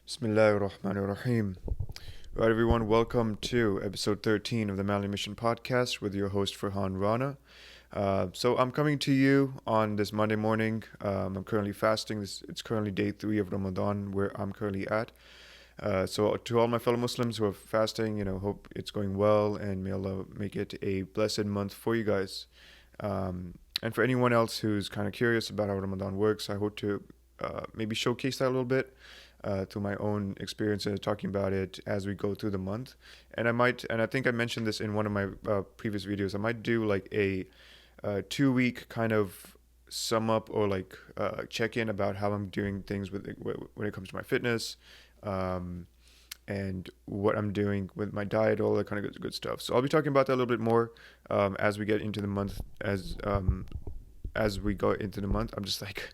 Bismillahir Rahmanir Rahim. Right, everyone, welcome to episode 13 of the Mali Mission podcast with your host Farhan Rana. So I'm coming to you on this Monday morning. I'm currently fasting. It's currently day 3 of Ramadan where I'm currently at. So to all my fellow Muslims who are fasting, hope it's going well and may Allah make it a blessed month for you guys. And for anyone else who's kind of curious about how Ramadan works, I hope to maybe showcase that a little bit through my own experience and talking about it as we go through the month. And I think I mentioned this in one of my previous videos. I might do like a 2 week kind of sum up or like check in about how I'm doing things when it comes to my fitness. And what I'm doing with my diet, all that kind of good stuff. So I'll be talking about that a little bit more as we get into the month, as we go into the month. I'm just like,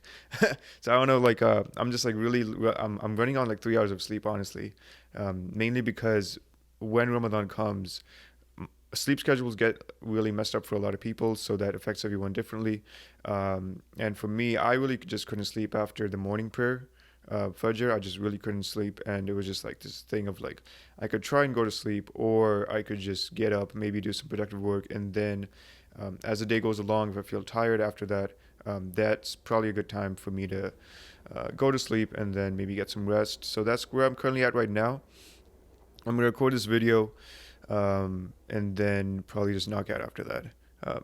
so I don't know, like I'm just like really, I'm running on like 3 hours of sleep, honestly, mainly because when Ramadan comes, sleep schedules get really messed up for a lot of people, so that affects everyone differently. And for me, I really just couldn't sleep after the morning prayer. Fajr, I just really couldn't sleep, and it was just like this thing of like I could try and go to sleep, or I could just get up, maybe do some productive work, and then as the day goes along, if I feel tired after that, that's probably a good time for me to go to sleep and then maybe get some rest. So that's where I'm currently at right now. I'm gonna record this video and then probably just knock out after that.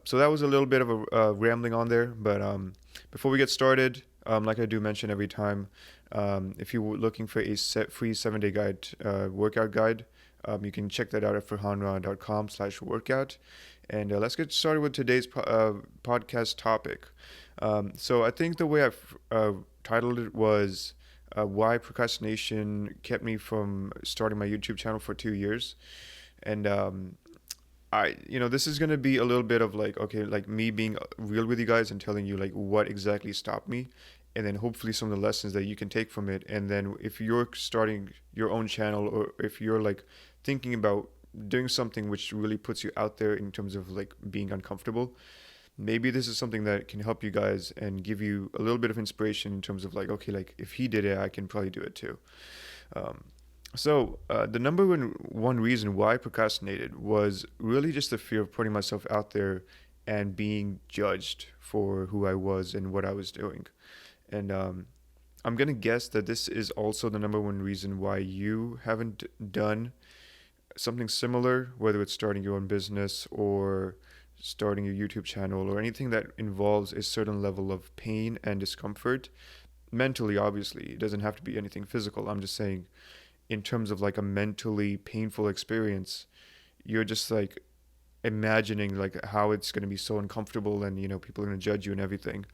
So that was a little bit of a rambling on there, but before we get started, like I do mention every time, if you're looking for a free 7-day guide, workout guide, you can check that out at farhanra.com/workout. And let's get started with today's podcast topic. So I think the way I've titled it was why procrastination kept me from starting my YouTube channel for 2 years. And this is going to be a little bit of like, okay, like me being real with you guys and telling you like what exactly stopped me, and then hopefully some of the lessons that you can take from it. And then if you're starting your own channel, or if you're like thinking about doing something which really puts you out there in terms of like being uncomfortable, maybe this is something that can help you guys and give you a little bit of inspiration in terms of like, okay, like if he did it, I can probably do it too. So the number one reason why I procrastinated was really just the fear of putting myself out there and being judged for who I was and what I was doing. And I'm going to guess that this is also the number one reason why you haven't done something similar, whether it's starting your own business or starting your YouTube channel or anything that involves a certain level of pain and discomfort. Mentally, obviously, it doesn't have to be anything physical. I'm just saying, in terms of like a mentally painful experience, you're just like imagining like how it's going to be so uncomfortable, and people are going to judge you and everything.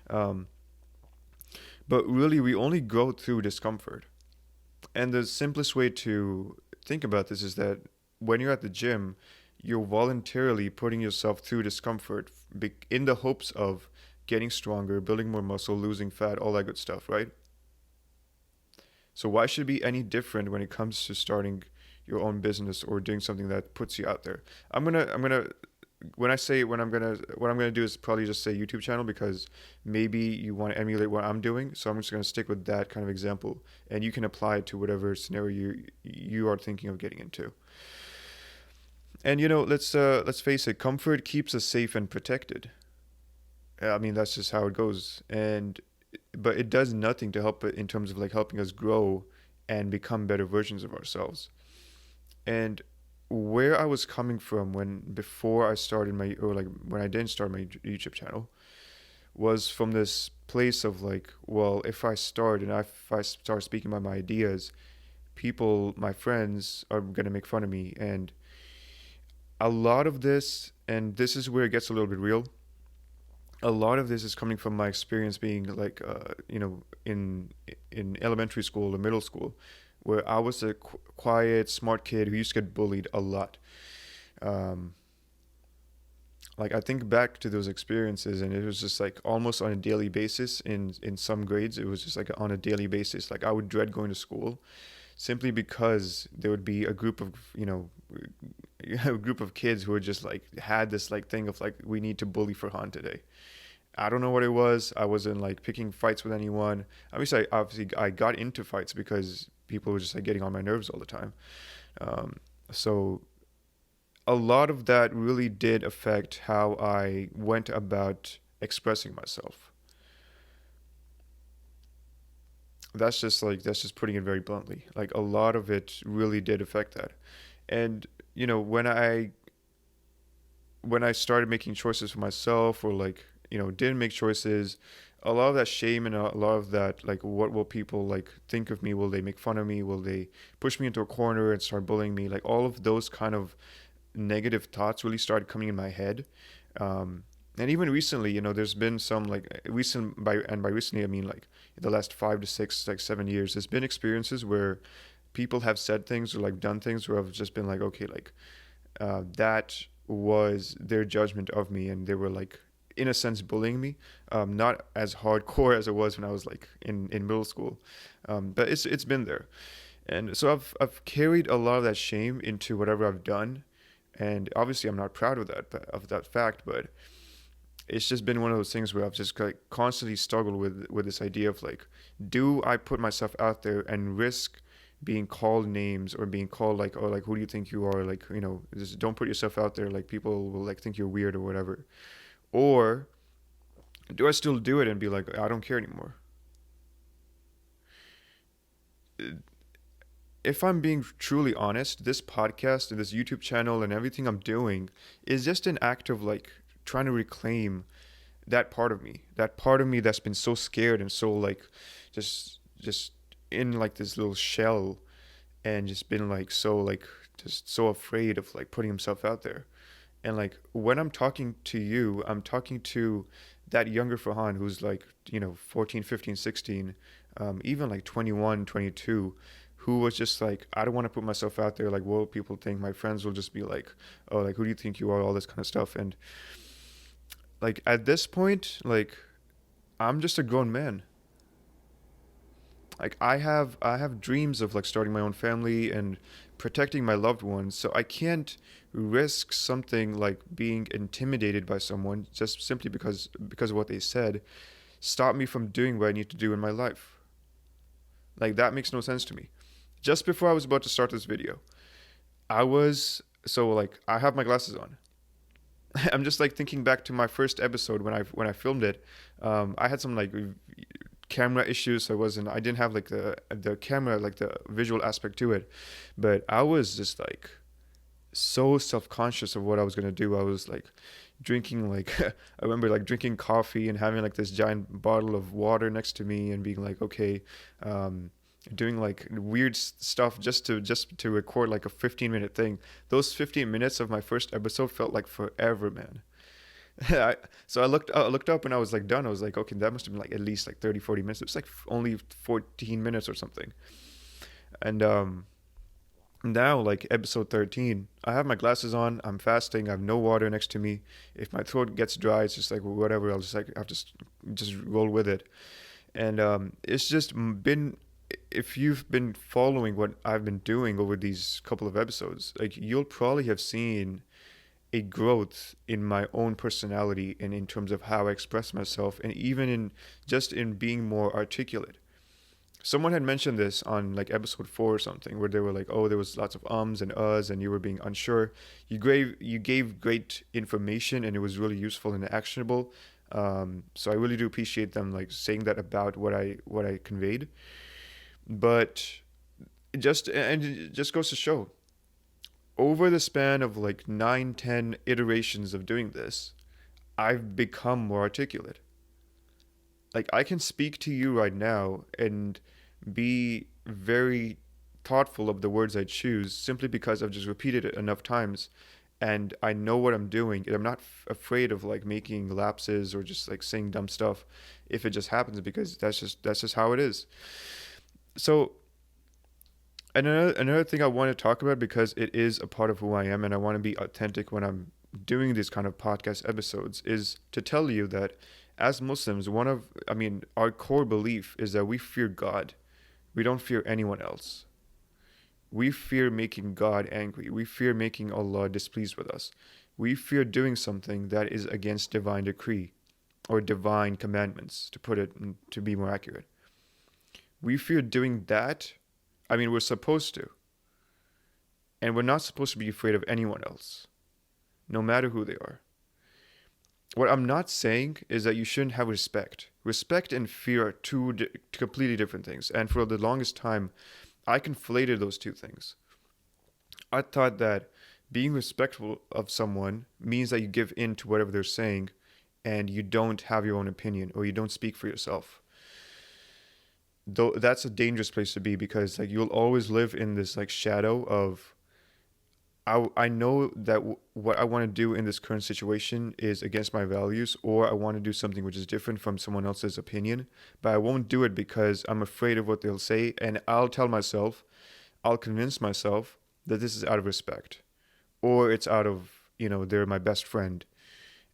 But really, we only go through discomfort. And the simplest way to think about this is that when you're at the gym, you're voluntarily putting yourself through discomfort in the hopes of getting stronger, building more muscle, losing fat, all that good stuff, right? So why should it be any different when it comes to starting your own business or doing something that puts you out there? I'm gonna when I say when I'm gonna what I'm gonna do is probably just say YouTube channel, because maybe you want to emulate what I'm doing. So I'm just gonna stick with that kind of example, and you can apply it to whatever scenario you are thinking of getting into. And let's face it, comfort keeps us safe and protected. I mean, that's just how it goes. But it does nothing to help it in terms of like helping us grow and become better versions of ourselves. And where I was coming from before I started when I didn't start my YouTube channel, was from this place of like, well, if I start speaking about my ideas, people, my friends, are gonna make fun of me. And a lot of this, and this is where it gets a little bit real, a lot of this is coming from my experience being like, in elementary school or middle school, where I was a quiet, smart kid who used to get bullied a lot. Um, like I think back to those experiences, and it was just like almost on a daily basis. In some grades, it was just like on a daily basis. Like I would dread going to school, simply because there would be a group of a group of kids who were just like had this like thing of like, we need to bully Farhan today. I don't know what it was. I wasn't like picking fights with anyone. I mean, obviously I got into fights because people were just like getting on my nerves all the time. Um, so a lot of that really did affect how I went about expressing myself. That's just putting it very bluntly. Like a lot of it really did affect that. And you know, when I started making choices for myself, or like, you know, didn't make choices, a lot of that shame and a lot of that, like, what will people like think of me? Will they make fun of me? Will they push me into a corner and start bullying me? Like all of those kind of negative thoughts really started coming in my head. And even recently, you know, there's been some like recent by recently I mean like the last 5 to 6, like 7 years, there's been experiences where people have said things or like done things where I've just been like, okay, like that was their judgment of me, and they were like, in a sense, bullying me. Not as hardcore as it was when I was like in middle school, but it's been there, and so I've carried a lot of that shame into whatever I've done, and obviously I'm not proud of that fact, but it's just been one of those things where I've just like constantly struggled with this idea of like, do I put myself out there and risk being called names, or being called like, oh, like, who do you think you are, like, you know, just don't put yourself out there, like people will like think you're weird or whatever, or do I still do it and be like, I don't care anymore? If I'm being truly honest, this podcast and this YouTube channel and everything I'm doing is just an act of like trying to reclaim that part of me that's been so scared and so like just in like this little shell, and just been like so like just so afraid of like putting himself out there. And like when I'm talking to you, I'm talking to that younger Fahan who's like, you know, 14, 15, 16, even like 21, 22, who was just like, I don't want to put myself out there. Like, what will people think? My friends will just be like, oh, like, who do you think you are? All this kind of stuff. And like at this point, like I'm just a grown man. Like I have dreams of like starting my own family and protecting my loved ones, so I can't risk something like being intimidated by someone just simply because of what they said stop me from doing what I need to do in my life. Like that makes no sense to me. Just before I was about to start this video, I was so like I have my glasses on. I'm just like thinking back to my first episode when I filmed it. I had some like camera issues, so I didn't have like the camera, like the visual aspect to it, but I was just like so self-conscious of what I was going to do. I was like drinking like I remember like drinking coffee and having like this giant bottle of water next to me and being like, okay, um doing like weird stuff just to record like a 15-minute thing. Those 15 minutes of my first episode felt like forever, man. I, so I looked up and I was like done. I was like, okay, that must have been like at least like 30, 40 minutes. It was like only 14 minutes or something. And now like episode 13, I have my glasses on, I'm fasting, I have no water next to me. If my throat gets dry, it's just like whatever, I'll just like I'll just roll with it. And it's just been, if you've been following what I've been doing over these couple of episodes, like you'll probably have seen a growth in my own personality and in terms of how I express myself, and even in just in being more articulate. Someone had mentioned this on like episode 4 or something, where they were like, oh, there was lots of ums and uhs and you were being unsure. You gave great information and it was really useful and actionable. So I really do appreciate them like saying that about what I conveyed. But it just goes to show, over the span of like 9, 10 iterations of doing this, I've become more articulate. Like I can speak to you right now and be very thoughtful of the words I choose simply because I've just repeated it enough times and I know what I'm doing, and I'm not afraid of like making lapses or just like saying dumb stuff if it just happens, because that's just how it is. So another thing I want to talk about, because it is a part of who I am and I want to be authentic when I'm doing these kind of podcast episodes, is to tell you that as Muslims, our core belief is that we fear God. We don't fear anyone else. We fear making God angry. We fear making Allah displeased with us. We fear doing something that is against divine decree or divine commandments, to put it to be more accurate. We fear doing that I mean, we're supposed to. And we're not supposed to be afraid of anyone else, no matter who they are. What I'm not saying is that you shouldn't have respect. Respect and fear are two completely different things. And for the longest time, I conflated those two things. I thought that being respectful of someone means that you give in to whatever they're saying and you don't have your own opinion or you don't speak for yourself. Though that's a dangerous place to be because like you'll always live in this like shadow of I know that what I want to do in this current situation is against my values, or I want to do something which is different from someone else's opinion, but I won't do it because I'm afraid of what they'll say. And I'll convince myself that this is out of respect, or it's out of, they're my best friend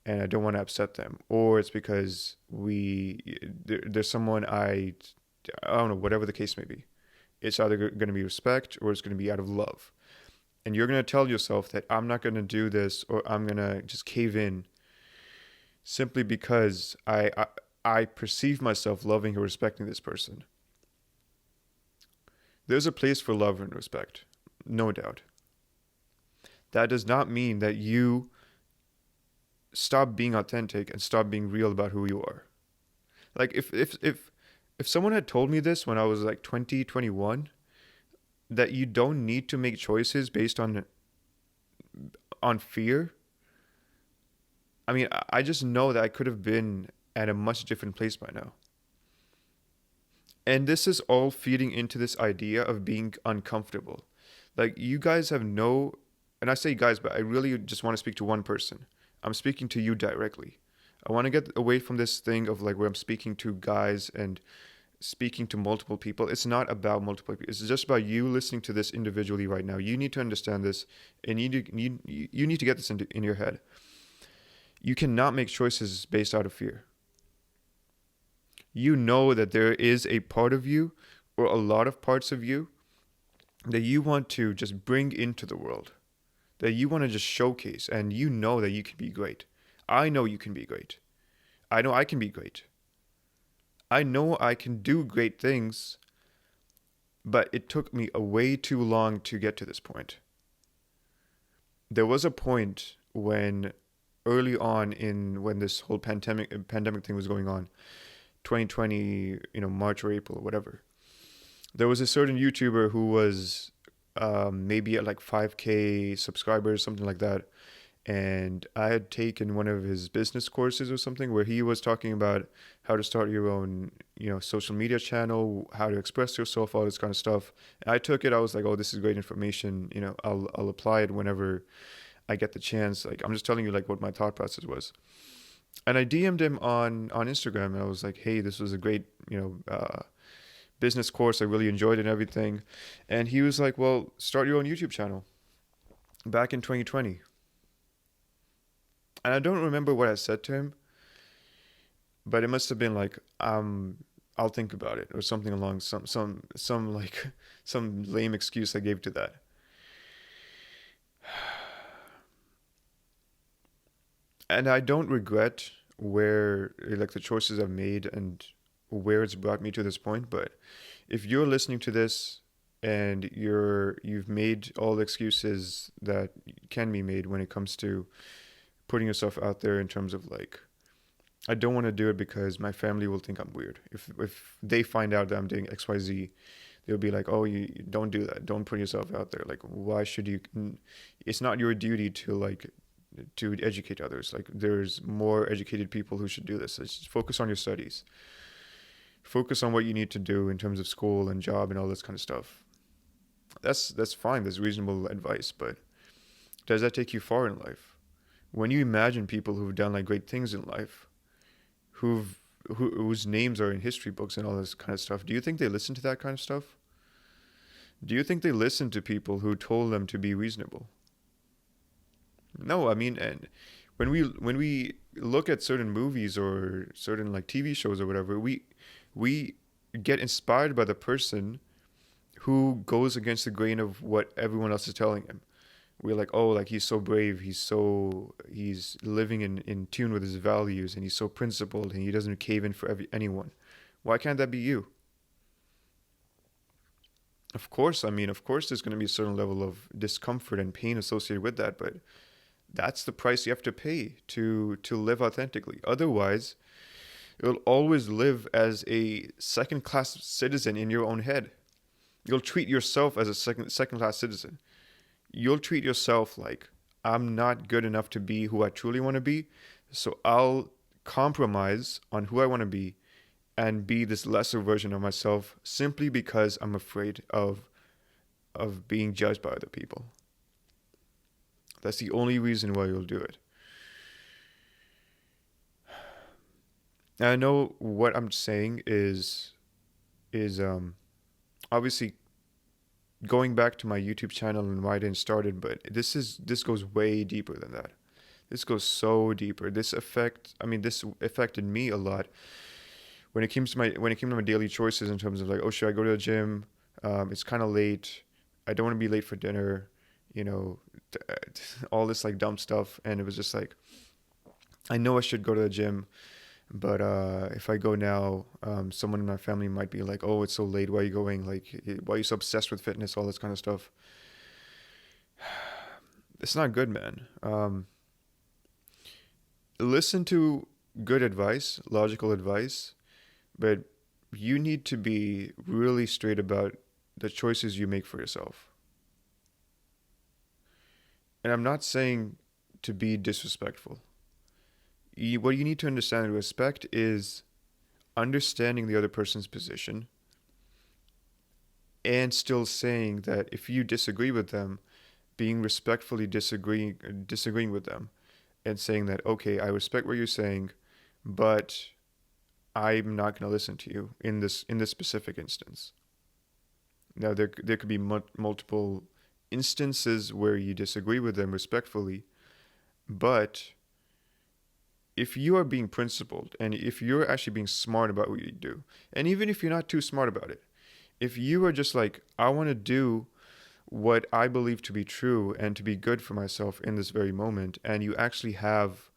and I don't want to upset them, or it's because there's someone I don't know, whatever the case may be. It's either going to be respect or it's going to be out of love. And you're going to tell yourself that I'm not going to do this or I'm going to just cave in simply because I perceive myself loving or respecting this person. There's a place for love and respect, no doubt. That does not mean that you stop being authentic and stop being real about who you are. Like if someone had told me this when I was like 20, 21, that you don't need to make choices based on fear. I mean, I just know that I could have been at a much different place by now. And this is all feeding into this idea of being uncomfortable. Like you guys have no, and I say guys, but I really just want to speak to one person. I'm speaking to you directly. I want to get away from this thing of like where I'm speaking to guys and speaking to multiple people. It's not about multiple people. It's just about you listening to this individually right now. You need to understand this, and you need to get this in your head. You cannot make choices based out of fear. You know that there is a part of you, or a lot of parts of you, that you want to just bring into the world, that you want to just showcase, and you know that you can be great. I know you can be great. I know I can be great. I know I can do great things, but it took me way too long to get to this point. There was a point when early on when this whole pandemic thing was going on, 2020, March or April or whatever. There was a certain YouTuber who was maybe at like 5K subscribers, something like that. And I had taken one of his business courses or something where he was talking about how to start your own, social media channel, how to express yourself, all this kind of stuff. And I took it. I was like, oh, this is great information. I'll apply it whenever I get the chance. Like, I'm just telling you like what my thought process was. And I DM'd him on Instagram and I was like, hey, this was a great, business course. I really enjoyed it and everything. And he was like, well, start your own YouTube channel back in 2020. And I don't remember what I said to him, but it must have been like, I'll think about it or something along some like some lame excuse I gave to that. And I don't regret where like the choices I've made and where it's brought me to this point, but if you're listening to this and you've made all the excuses that can be made when it comes to putting yourself out there in terms of like, I don't want to do it because my family will think I'm weird. If they find out that I'm doing XYZ, they'll be like, oh, you don't do that. Don't put yourself out there. Like, why should you? It's not your duty to educate others. Like, there's more educated people who should do this. Just focus on your studies. Focus on what you need to do in terms of school and job and all this kind of stuff. That's fine. That's reasonable advice, but does that take you far in life? When you imagine people who've done like great things in life, whose names are in history books and all this kind of stuff, do you think they listen to that kind of stuff? Do you think they listen to people who told them to be reasonable? No, I mean, and when we look at certain movies or certain like TV shows or whatever, we get inspired by the person who goes against the grain of what everyone else is telling him. We're like, oh, like he's so brave, he's living in tune with his values, and he's so principled, and he doesn't cave in for anyone. Why can't that be you? Of course, I mean, of course, there's going to be a certain level of discomfort and pain associated with that, but that's the price you have to pay to live authentically. Otherwise, you'll always live as a second class citizen in your own head. You'll treat yourself as a second class citizen. You'll treat yourself like, I'm not good enough to be who I truly want to be, so I'll compromise on who I want to be and be this lesser version of myself simply because I'm afraid of being judged by other people. That's the only reason why you'll do it. And I know what I'm saying is obviously going back to my YouTube channel and why I didn't start it, but this goes way deeper than that. This goes so deeper. This affected me a lot when it came to my daily choices in terms of like, oh, should I go to the gym? It's kind of late. I don't want to be late for dinner. You know, all this like dumb stuff, and it was just like, I know I should go to the gym, but if I go now, someone in my family might be like, oh, it's so late. Why are you going? Like, why are you so obsessed with fitness? All this kind of stuff. It's not good, man. Listen to good advice, logical advice, but you need to be really straight about the choices you make for yourself. And I'm not saying to be disrespectful. What you need to understand and respect is understanding the other person's position and still saying that if you disagree with them, being respectfully disagreeing with them and saying that, okay, I respect what you're saying, but I'm not going to listen to you in this specific instance. Now there could be multiple instances where you disagree with them respectfully, but if you are being principled and if you're actually being smart about what you do, and even if you're not too smart about it, if you are just like, I want to do what I believe to be true and to be good for myself in this very moment, and you actually have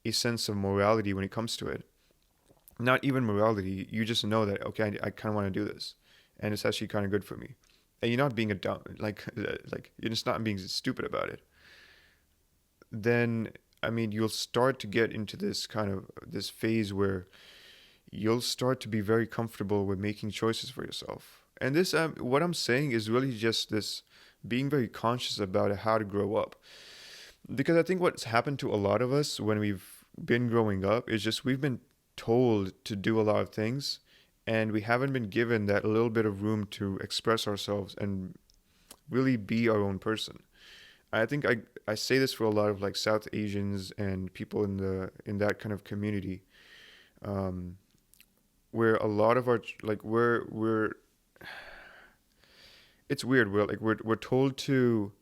a sense of morality when it comes to it, not even morality, you just know that, okay, I kind of want to do this, and it's actually kind of good for me, and you're not being a dumb, like you're just not being stupid about it, then I mean, you'll start to get into this phase where you'll start to be very comfortable with making choices for yourself. And this, what I'm saying is really just this being very conscious about how to grow up. Because I think what's happened to a lot of us when we've been growing up is just we've been told to do a lot of things and we haven't been given that little bit of room to express ourselves and really be our own person. I think I say this for a lot of like South Asians and people in that kind of community, um, where a lot of our like we're it's weird. We're told to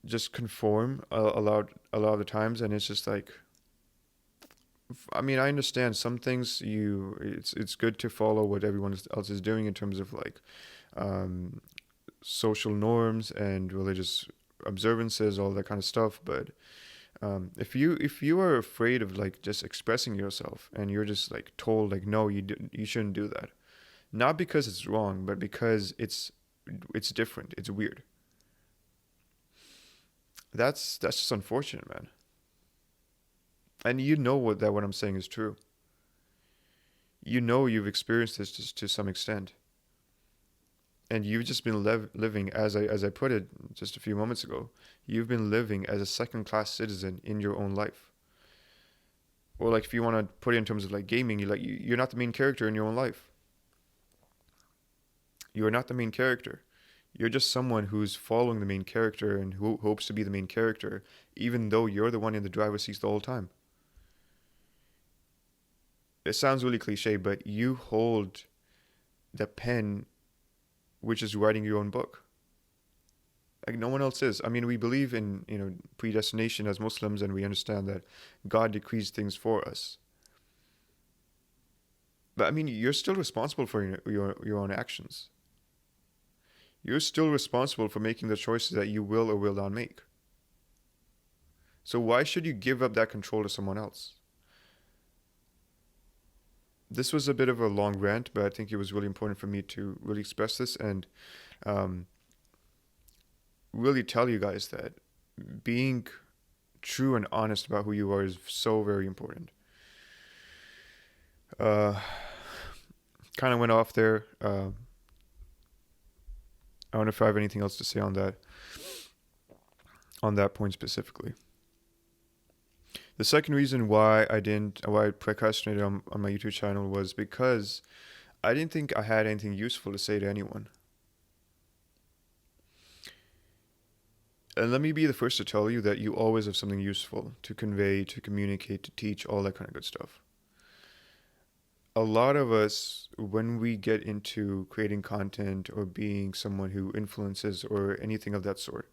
just conform a lot of the times, and it's just like, I mean, I understand some things it's good to follow what everyone else is doing in terms of like um, social norms and religious observances, all that kind of stuff. But if you are afraid of like just expressing yourself and you're just like told like, no, you shouldn't do that, not because it's wrong, but because it's different, it's weird. That's just unfortunate, man. And you know what I'm saying is true. You know you've experienced this to some extent, and you've just been living as I put it just a few moments ago. You've been living as a second class citizen in your own life. Or like if you want to put it in terms of like gaming, you're not the main character in your own life. You are not the main character. You're just someone who's following the main character and who hopes to be the main character, even though you're the one in the driver's seat the whole time. It sounds really cliche, but you hold the pen which is writing your own book. Like no one else is. I mean, we believe in, predestination as Muslims, and we understand that God decrees things for us. But I mean, you're still responsible for your own actions. You're still responsible for making the choices that you will or will not make. So why should you give up that control to someone else? this was a bit of a long rant, but I think it was really important for me to really express this and um, really tell you guys that being true and honest about who you are is so very important. Uh, Kind of went off there. I don't know if I have anything else to say on that point specifically. The second reason why I procrastinated on my YouTube channel was because I didn't think I had anything useful to say to anyone. And let me be the first to tell you that you always have something useful to convey, to communicate, to teach, all that kind of good stuff. A lot of us, when we get into creating content or being someone who influences or anything of that sort,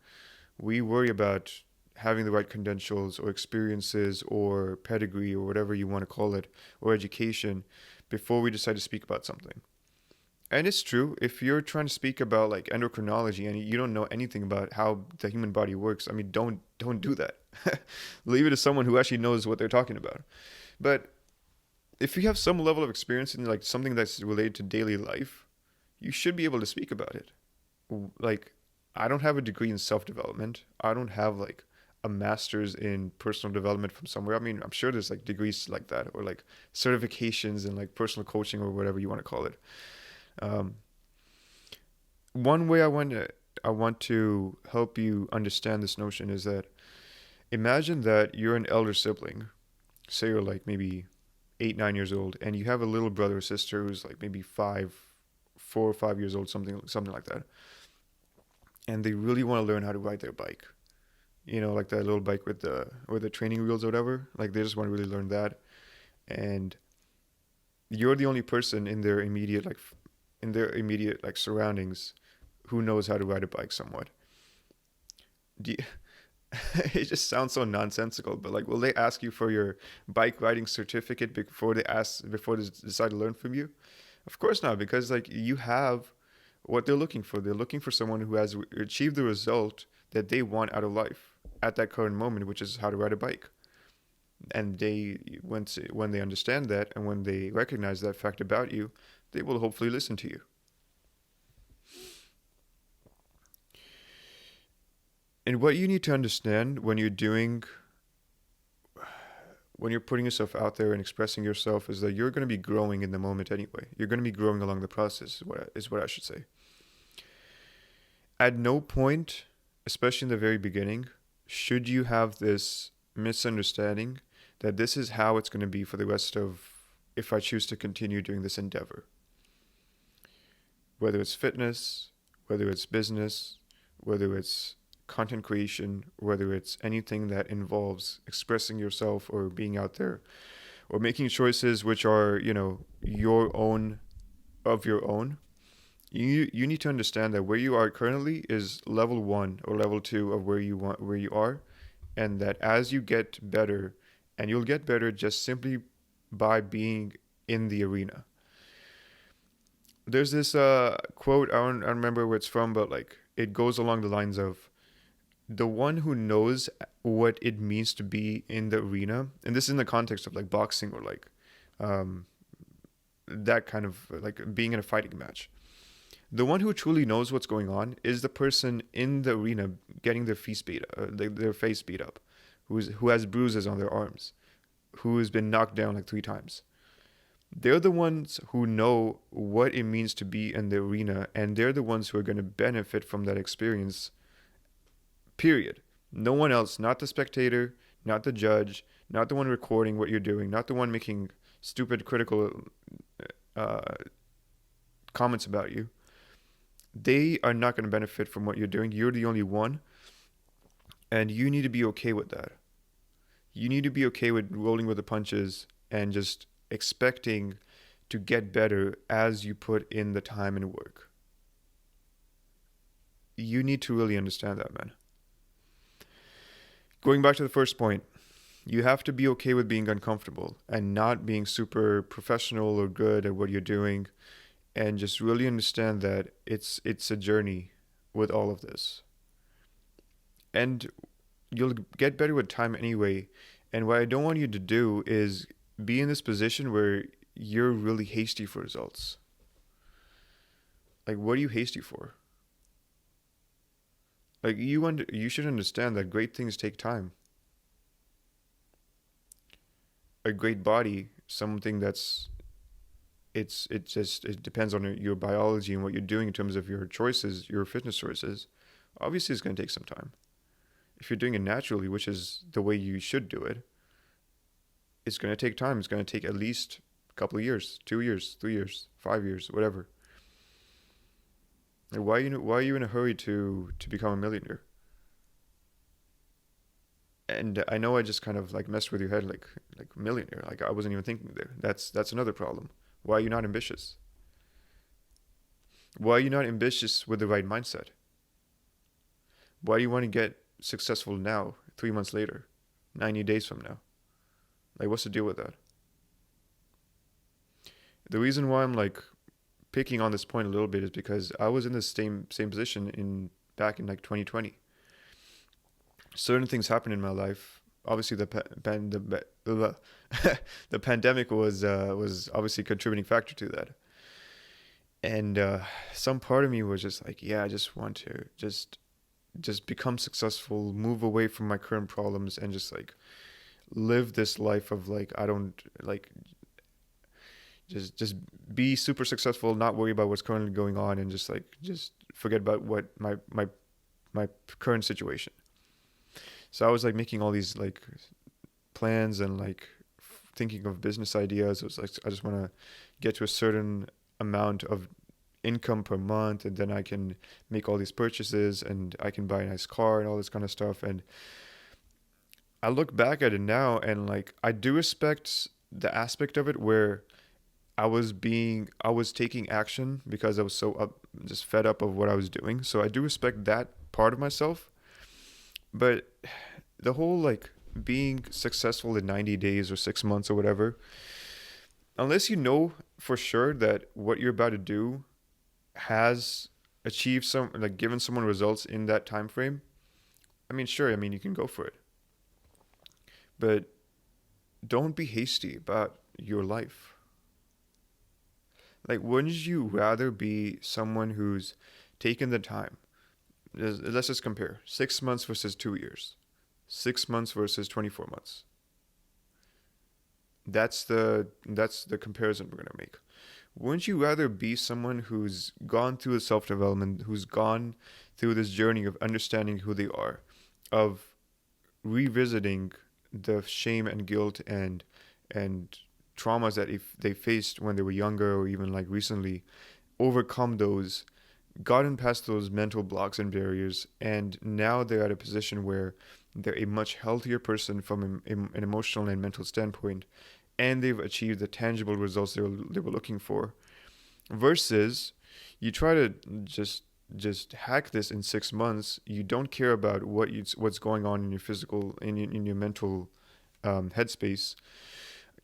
we worry about having the right credentials or experiences or pedigree or whatever you want to call it or education before we decide to speak about something. And it's true, if you're trying to speak about like endocrinology and you don't know anything about how the human body works, I mean, don't do that. Leave it to someone who actually knows what they're talking about. But if you have some level of experience in like something that's related to daily life, you should be able to speak about it. Like, I don't have a degree in self-development. I don't have like a master's in personal development from somewhere. I mean, I'm sure there's like degrees like that or like certifications in like personal coaching or whatever you want to call it. Um, One way I want to help you understand this notion is that imagine that you're an elder sibling. Say you're like maybe 8, 9 years old, and you have a little brother or sister who's like maybe 4 or 5 years old, something like that, and they really want to learn how to ride their bike. You know, like that little bike with the training wheels or whatever. Like they just want to really learn that, and you're the only person in their immediate like surroundings who knows how to ride a bike somewhat. Do you, it just sounds so nonsensical, but like, will they ask you for your bike riding certificate before they decide to learn from you? Of course not, because like you have what they're looking for. They're looking for someone who has achieved the result that they want out of life at that current moment, which is how to ride a bike. And when they understand that and when they recognize that fact about you, they will hopefully listen to you. And what you need to understand when you're putting yourself out there and expressing yourself is that you're going to be growing in the moment anyway. You're going to be growing along the process, is what I should say. At no point, especially in the very beginning, should you have this misunderstanding that this is how it's going to be for the rest of if I choose to continue doing this endeavor. Whether it's fitness, whether it's business, whether it's content creation, whether it's anything that involves expressing yourself or being out there or making choices which are, your own of your own. You need to understand that where you are currently is level 1 or level 2 of where you are, and that as you get better, and you'll get better just simply by being in the arena. There's this I don't remember where it's from, but like it goes along the lines of the one who knows what it means to be in the arena, and this is in the context of like boxing or like um, that kind of like being in a fighting match. The one who truly knows what's going on is the person in the arena getting their face beat up, who has bruises on their arms, who has been knocked down like 3 times. They're the ones who know what it means to be in the arena, and they're the ones who are going to benefit from that experience. Period. No one else, not the spectator, not the judge, not the one recording what you're doing, not the one making stupid critical uh, comments about you. They are not going to benefit from what you're doing. You're the only one, and you need to be okay with that. You need to be okay with rolling with the punches and just expecting to get better as you put in the time and work. You need to really understand that, man. Going back to the first point, you have to be okay with being uncomfortable and not being super professional or good at what you're doing, and just really understand that it's a journey with all of this. And you'll get better with time anyway. And what I don't want you to do is be in this position where you're really hasty for results. Like, what are you hasty for? Like, you should understand that great things take time. A great body, something that's it depends on your biology and what you're doing in terms of your choices, your fitness choices. Obviously, it's going to take some time. If you're doing it naturally, which is the way you should do it, it's going to take time. It's going to take at least a couple of years, 2 years, 3 years, 5 years, whatever. Like, why are you in a hurry to become a millionaire? And I know I just kind of like messed with your head, like millionaire. Like, I wasn't even thinking there. That's another problem. Why are you not ambitious? Why are you not ambitious with the right mindset? Why do you want to get successful now, 3 months later, 90 days from now? Like, what's the deal with that? The reason why I'm like picking on this point a little bit is because I was in the same position in back in like 2020. Certain things happened in my life. Obviously, the pandemic was obviously a contributing factor to that. And some part of me was just like, yeah, I just want to just become successful, move away from my current problems, and just like live this life of like I don't like just be super successful, not worry about what's currently going on, and just forget about what my current situation. So I was like making all these like plans and like thinking of business ideas. It was like I just want to get to a certain amount of income per month, and then I can make all these purchases, and I can buy a nice car and all this kind of stuff. And I look back at it now, and like I do respect the aspect of it where I was taking action because I was so just fed up of what I was doing. So I do respect that part of myself. But the whole like being successful in 90 days or 6 months or whatever, unless you know for sure that what you're about to do has achieved some like given someone results in that time frame, I mean, sure, I mean, you can go for it. But don't be hasty about your life. Like, wouldn't you rather be someone who's taken the time? Let's just compare 6 months versus 2 years, 6 months versus 24 months. That's the comparison we're gonna make. Wouldn't you rather be someone who's gone through the self development, who's gone through this journey of understanding who they are, of revisiting the shame and guilt and traumas that if they faced when they were younger or even like recently, overcome those, gotten past those mental blocks and barriers, and now they're at a position where they're a much healthier person from an emotional and mental standpoint, and they've achieved the tangible results they were looking for. Versus, you try to just hack this in 6 months. You don't care about what's going on in your physical in your mental headspace.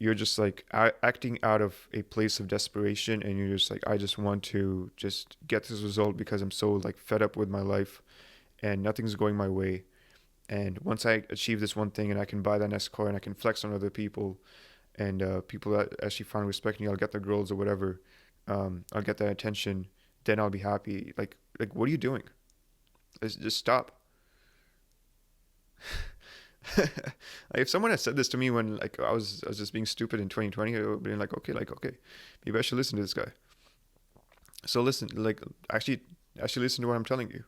You're just like acting out of a place of desperation, and you're just like, I just want to just get this result because I'm so like fed up with my life and nothing's going my way. And once I achieve this one thing and I can buy that next car and I can flex on other people, and people that actually find respect me, I'll get the girls or whatever, I'll get that attention, then I'll be happy. Like what are you doing? Just stop. Like, if someone had said this to me when like I was just being stupid in 2020, I would have been like okay, maybe I should listen to this guy. So listen, like actually listen to what I'm telling you.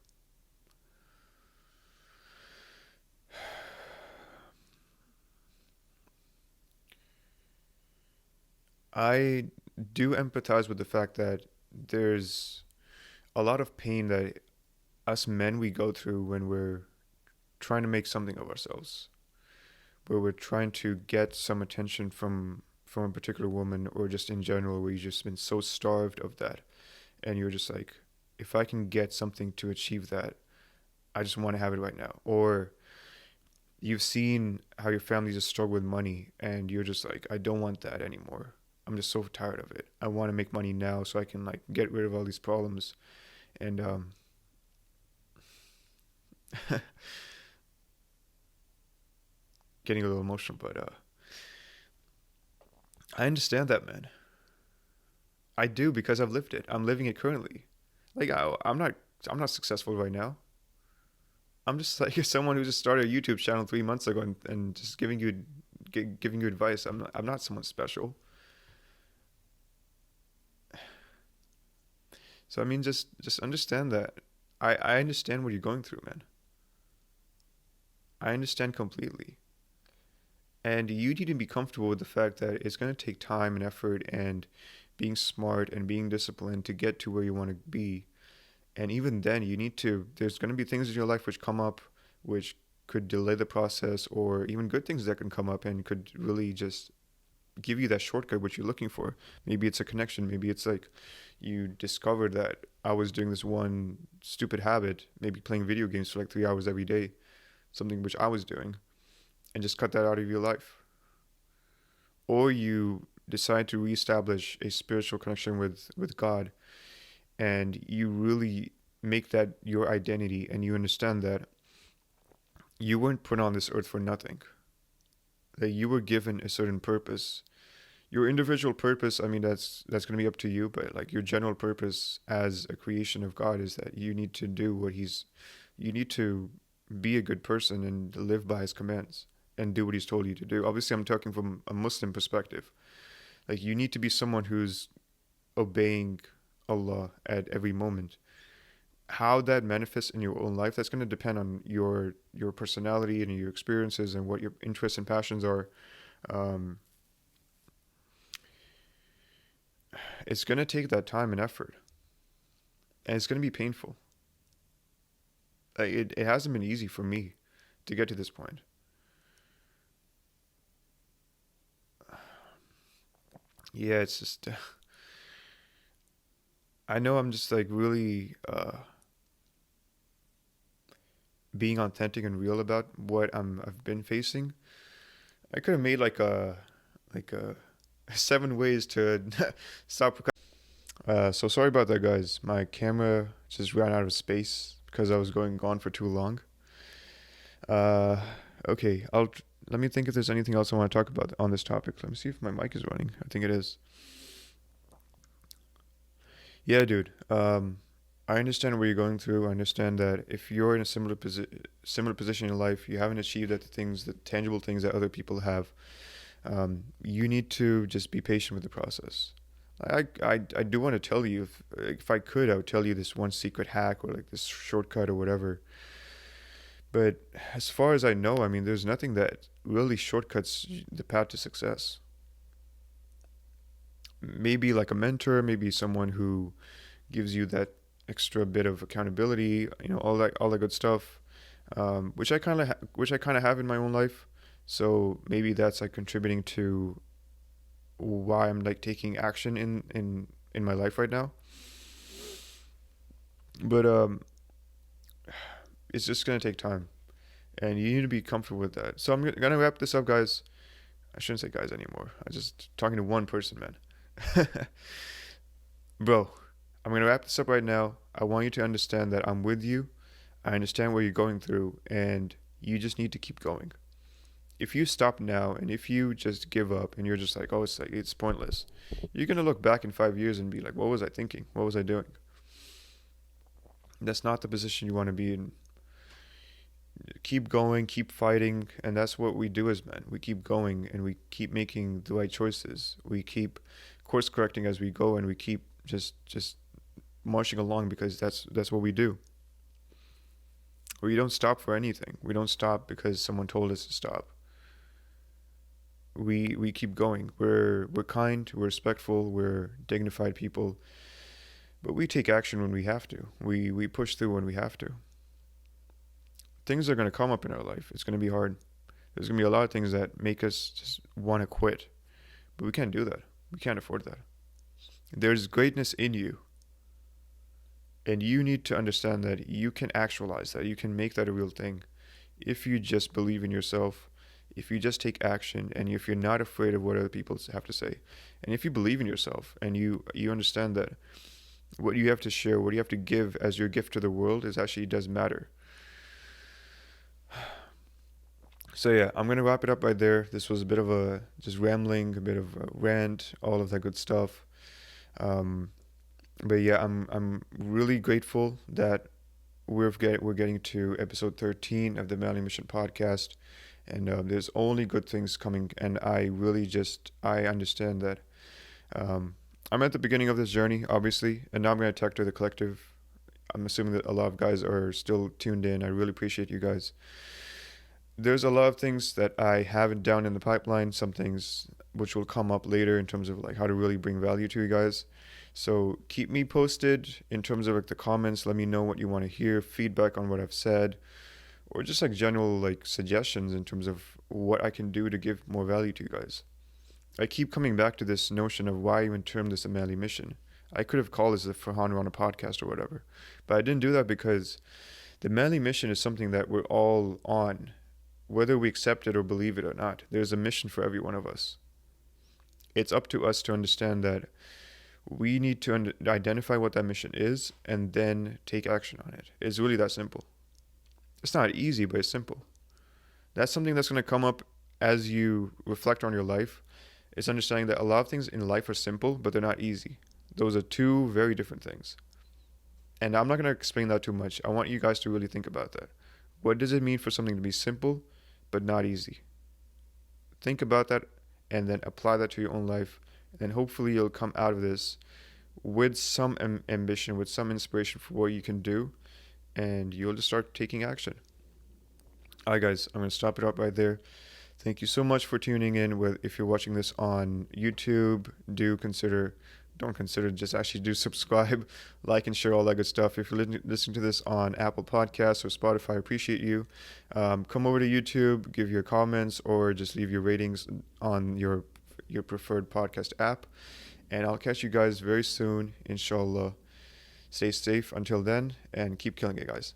I do empathize with the fact that there's a lot of pain that us men we go through when we're trying to make something of ourselves, where we're trying to get some attention from a particular woman, or just in general where you've just been so starved of that, and you're just like, if I can get something to achieve that, I just want to have it right now. Or you've seen how your family just struggle with money, and you're just like, I don't want that anymore. I'm just so tired of it. I want to make money now so I can like get rid of all these problems. And getting a little emotional, but I understand that, man. I do because I've lived it. I'm living it currently. Like I'm not successful right now. I'm just like someone who just started a YouTube channel 3 months ago and just giving you advice. I'm not someone special. So I mean, just understand that. I understand what you're going through, man. I understand completely. And you need to be comfortable with the fact that it's going to take time and effort and being smart and being disciplined to get to where you want to be. And even then, there's going to be things in your life which come up which could delay the process, or even good things that can come up and could really just give you that shortcut which you're looking for. Maybe it's a connection. Maybe it's like you discovered that I was doing this one stupid habit, maybe playing video games for like 3 hours every day, something which I was doing, and just cut that out of your life. Or you decide to reestablish a spiritual connection with God, and you really make that your identity, and you understand that you weren't put on this earth for nothing, that you were given a certain purpose. Your individual purpose, I mean, that's going to be up to you, but like your general purpose as a creation of God is that you need to do you need to be a good person and live by his commands and do what he's told you to do. Obviously, I'm talking from a Muslim perspective. Like, you need to be someone who's obeying Allah at every moment. How that manifests in your own life, that's going to depend on your personality and your experiences and what your interests and passions are. Um, it's going to take that time and effort, and it's going to be painful. Like, it hasn't been easy for me to get to this point. Yeah, it's just I know I'm just like really being authentic and real about what I've been facing. I could have made like a 7 ways to stop. So sorry about that, guys. My camera just ran out of space because I was going on for too long. Uh, okay, let me think if there's anything else I want to talk about on this topic. Let me see if my mic is running. I think it is. Yeah, dude. I understand what you're going through. I understand that if you're in a similar position in life, you haven't achieved the tangible things that other people have. You need to just be patient with the process. I do want to tell you, if I could, I would tell you this one secret hack or like this shortcut or whatever. But as far as I know, I mean, there's nothing that really shortcuts the path to success. Maybe like a mentor, maybe someone who gives you that extra bit of accountability, all that good stuff, which I kind of have in my own life. So maybe that's like contributing to why I'm like taking action in my life right now. But it's just gonna take time, and you need to be comfortable with that. So I'm gonna wrap this up, guys. I shouldn't say guys anymore. I'm just talking to one person, man. Bro, I'm gonna wrap this up right now. I want you to understand that I'm with you. I understand what you're going through, and you just need to keep going. If you stop now and if you just give up and you're just like, oh, it's pointless, you're gonna look back in 5 years and be like, what was I thinking? What was I doing? That's not the position you want to be in. Keep going, keep fighting, and that's what we do as men. We keep going and we keep making the right choices. We keep course correcting as we go, and we keep just marching along because that's what we do. We don't stop for anything. We don't stop because someone told us to stop. We keep going. We're kind, we're respectful, we're dignified people, but we take action when we have to. We push through when we have to. Things are going to come up in our life. It's going to be hard. There's going to be a lot of things that make us just want to quit, but we can't do that. We can't afford that. There's greatness in you, and you need to understand that you can actualize that. You can make that a real thing if you just believe in yourself, if you just take action, and if you're not afraid of what other people have to say. And if you believe in yourself and you understand that what you have to share, what you have to give as your gift to the world is actually does matter. So yeah, I'm gonna wrap it up right there. This was a bit of a just rambling, a bit of a rant, all of that good stuff. Um, but yeah, I'm really grateful that we're getting to episode 13 of the Manly Mission podcast, and there's only good things coming. And I really just I understand that um, I'm at the beginning of this journey, obviously, and now I'm going to talk to the collective. I'm assuming that a lot of guys are still tuned in. I really appreciate you guys. There's a lot of things that I haven't down in the pipeline, some things which will come up later in terms of like how to really bring value to you guys. So keep me posted in terms of like the comments. Let me know what you want to hear, feedback on what I've said, or just like general like suggestions in terms of what I can do to give more value to you guys. I keep coming back to this notion of why even term this a manly mission. I could have called this a Farhan on a podcast or whatever, but I didn't do that because the manly mission is something that we're all on, whether we accept it or believe it or not. There's a mission for every one of us. It's up to us to understand that we need to identify what that mission is and then take action on it. It's really that simple. It's not easy, but it's simple. That's something that's going to come up as you reflect on your life. It's understanding that a lot of things in life are simple, but they're not easy. Those are two very different things. And I'm not going to explain that too much. I want you guys to really think about that. What does it mean for something to be simple, but not easy? Think about that and then apply that to your own life. And then hopefully you'll come out of this with some ambition, with some inspiration for what you can do, and you'll just start taking action. All right, guys, I'm going to stop it up right there. Thank you so much for tuning in. If you're watching this on YouTube, don't consider, just actually do subscribe, like, and share all that good stuff. If you're listening to this on Apple Podcasts or Spotify, I appreciate you. Come over to YouTube, give your comments, or just leave your ratings on your preferred podcast app. And I'll catch you guys very soon, inshallah. Stay safe until then, and keep killing it, guys.